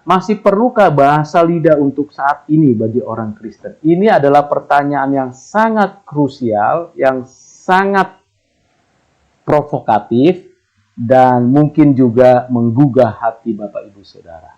Masih perlukah bahasa lidah untuk saat ini bagi orang Kristen? Ini adalah pertanyaan yang sangat krusial, yang sangat provokatif, dan mungkin juga menggugah hati Bapak Ibu Saudara.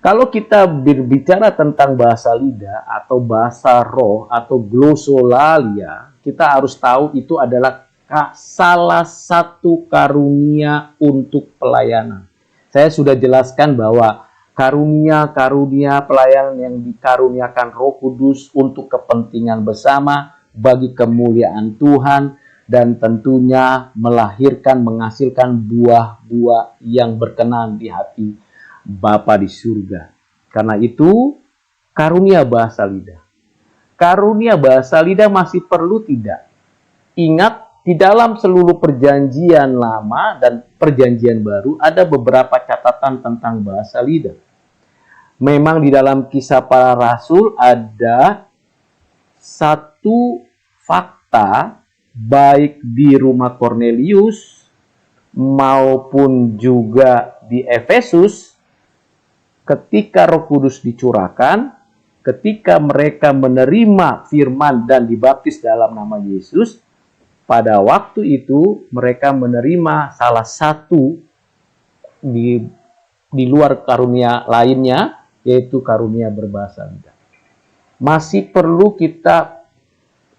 Kalau kita berbicara tentang bahasa lidah atau bahasa roh atau glossolalia, kita harus tahu itu adalah salah satu karunia untuk pelayanan. Saya sudah jelaskan bahwa karunia-karunia pelayanan yang dikaruniakan Roh Kudus untuk kepentingan bersama, bagi kemuliaan Tuhan, dan tentunya melahirkan, menghasilkan buah-buah yang berkenan di hati Bapa di surga. Karena itu, karunia bahasa lidah. Karunia bahasa lidah masih perlu tidak? Ingat, di dalam seluruh perjanjian lama dan perjanjian baru ada beberapa catatan tentang bahasa lidah. Memang di dalam Kisah Para Rasul ada satu fakta, baik di rumah Kornelius maupun juga di Efesus, ketika Roh Kudus dicurahkan, ketika mereka menerima firman dan dibaptis dalam nama Yesus, pada waktu itu mereka menerima salah satu di luar karunia lainnya, yaitu karunia berbahasa lidah. Masih perlu kita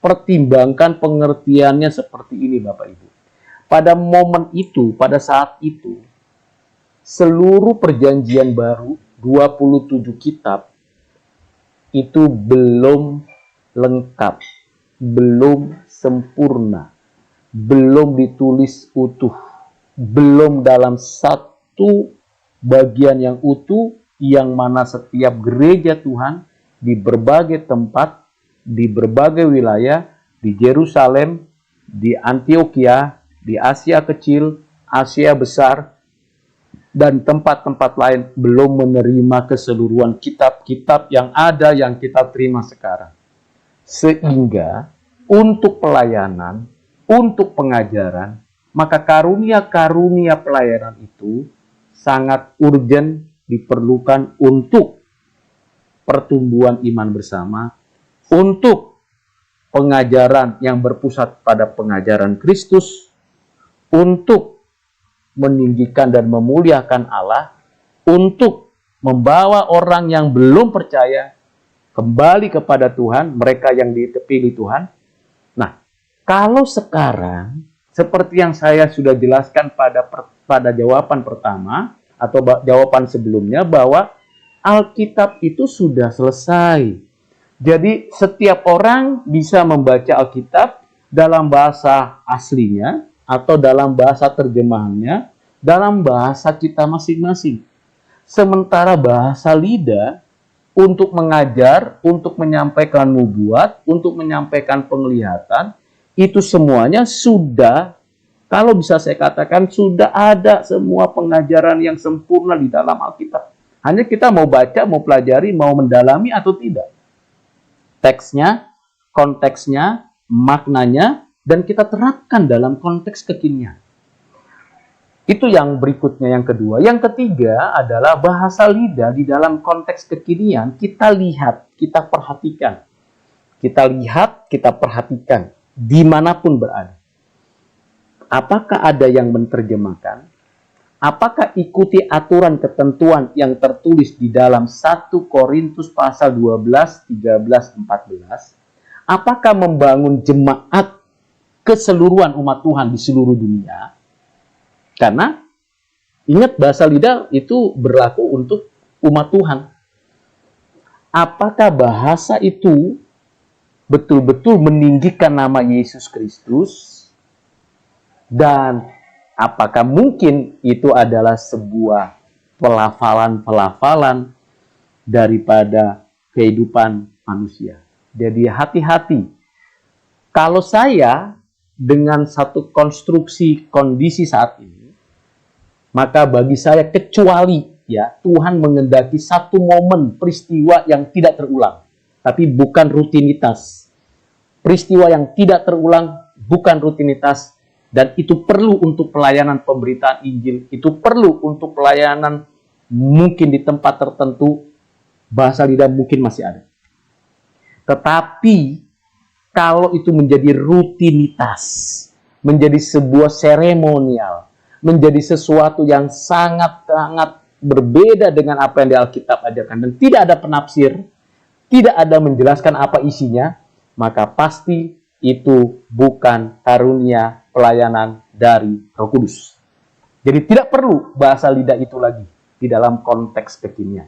pertimbangkan pengertiannya seperti ini, Bapak Ibu. Pada momen itu, pada saat itu, seluruh perjanjian baru, 27 kitab, itu belum lengkap, belum sempurna, belum ditulis utuh, belum dalam satu bagian yang utuh, yang mana setiap gereja Tuhan di berbagai tempat, di berbagai wilayah, di Yerusalem, di Antioquia, di Asia Kecil, Asia Besar, dan tempat-tempat lain belum menerima keseluruhan kitab-kitab yang ada yang kita terima sekarang. Sehingga untuk pelayanan, untuk pengajaran, maka karunia-karunia pelayanan itu sangat urgent diperlukan untuk pertumbuhan iman bersama, untuk pengajaran yang berpusat pada pengajaran Kristus, untuk meninggikan dan memuliakan Allah, untuk membawa orang yang belum percaya kembali kepada Tuhan, mereka yang dipilih Tuhan. Nah, kalau sekarang, seperti yang saya sudah jelaskan pada jawaban pertama, atau jawaban sebelumnya, bahwa Alkitab itu sudah selesai. Jadi, setiap orang bisa membaca Alkitab dalam bahasa aslinya, atau dalam bahasa terjemahannya, dalam bahasa kita masing-masing. Sementara bahasa lidah, untuk mengajar, untuk menyampaikan nubuat, untuk menyampaikan penglihatan, itu semuanya sudah, kalau bisa saya katakan, sudah ada semua pengajaran yang sempurna di dalam Alkitab. Hanya kita mau baca, mau pelajari, mau mendalami atau tidak. Teksnya, konteksnya, maknanya, dan kita terapkan dalam konteks kekinian. Itu yang berikutnya, yang kedua. Yang ketiga adalah bahasa lidah di dalam konteks kekinian, kita lihat, kita perhatikan. Kita lihat, kita perhatikan, dimanapun berada. Apakah ada yang menerjemahkan? Apakah ikuti aturan ketentuan yang tertulis di dalam 1 Korintus pasal 12, 13, 14? Apakah membangun jemaat keseluruhan umat Tuhan di seluruh dunia? Karena ingat, bahasa lidah itu berlaku untuk umat Tuhan. Apakah bahasa itu betul-betul meninggikan nama Yesus Kristus? Dan apakah mungkin itu adalah sebuah pelafalan-pelafalan daripada kehidupan manusia? Jadi hati-hati. Kalau saya dengan satu konstruksi kondisi saat ini, maka bagi saya, kecuali ya Tuhan mengendaki satu momen peristiwa yang tidak terulang, tapi bukan rutinitas. Peristiwa yang tidak terulang bukan rutinitas, dan itu perlu untuk pelayanan pemberitaan Injil, itu perlu untuk pelayanan mungkin di tempat tertentu bahasa lidah mungkin masih ada. Tetapi kalau itu menjadi rutinitas, menjadi sebuah seremonial, menjadi sesuatu yang sangat-sangat berbeda dengan apa yang di Alkitab ajarkan, dan tidak ada penafsir, tidak ada menjelaskan apa isinya, maka pasti itu bukan karunia pelayanan dari Roh Kudus. Jadi tidak perlu bahasa lidah itu lagi di dalam konteks kekinian.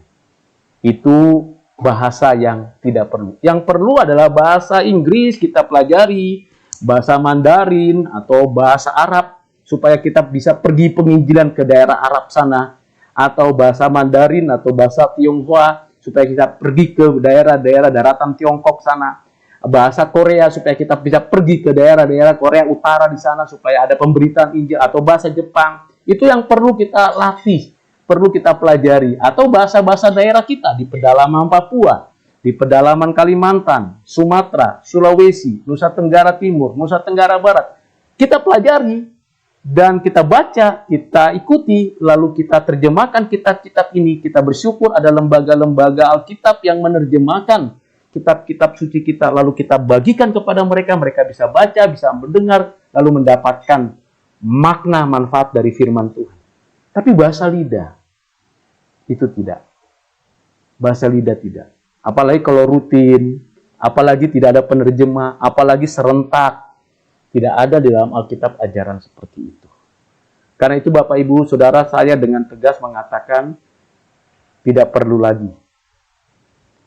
Itu bahasa yang tidak perlu. Yang perlu adalah bahasa Inggris kita pelajari, bahasa Mandarin atau bahasa Arab, supaya kita bisa pergi penginjilan ke daerah Arab sana, atau bahasa Mandarin atau bahasa Tionghoa supaya kita pergi ke daerah-daerah daratan Tiongkok sana, bahasa Korea supaya kita bisa pergi ke daerah-daerah Korea Utara di sana supaya ada pemberitaan Injil, atau bahasa Jepang. Itu yang perlu kita latih, perlu kita pelajari, atau bahasa-bahasa daerah kita di pedalaman Papua, di pedalaman Kalimantan, Sumatera, Sulawesi, Nusa Tenggara Timur, Nusa Tenggara Barat. Kita pelajari dan kita baca, kita ikuti, lalu kita terjemahkan kitab-kitab ini. Kita bersyukur ada lembaga-lembaga Alkitab yang menerjemahkan kitab-kitab suci kita, lalu kita bagikan kepada mereka. Mereka bisa baca, bisa mendengar, lalu mendapatkan makna manfaat dari firman Tuhan. Tapi bahasa lidah itu tidak. Bahasa lidah tidak. Apalagi kalau rutin, apalagi tidak ada penerjemah, apalagi serentak. Tidak ada di dalam Alkitab ajaran seperti itu. Karena itu Bapak Ibu Saudara, saya dengan tegas mengatakan tidak perlu lagi.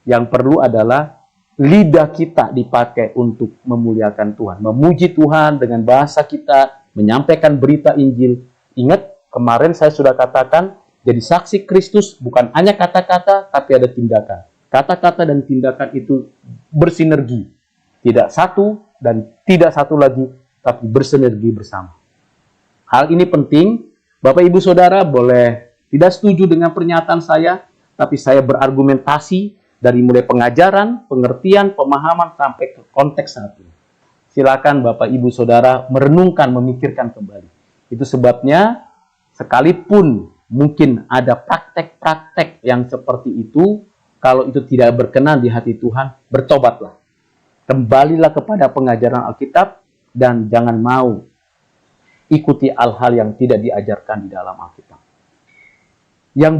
Yang perlu adalah lidah kita dipakai untuk memuliakan Tuhan, memuji Tuhan dengan bahasa kita, menyampaikan berita Injil. Ingat, kemarin saya sudah katakan, jadi saksi Kristus bukan hanya kata-kata, tapi ada tindakan. Kata-kata dan tindakan itu bersinergi. Tidak satu dan tidak satu lagi, tapi bersinergi bersama. Hal ini penting. Bapak Ibu Saudara boleh tidak setuju dengan pernyataan saya, tapi saya berargumentasi dari mulai pengajaran, pengertian, pemahaman, sampai ke konteks saat ini. Silakan Bapak Ibu Saudara merenungkan, memikirkan kembali. Itu sebabnya sekalipun mungkin ada praktek-praktek yang seperti itu, kalau itu tidak berkenan di hati Tuhan, bertobatlah. Kembalilah kepada pengajaran Alkitab dan jangan mau ikuti hal-hal yang tidak diajarkan di dalam Alkitab. Yang berikutnya,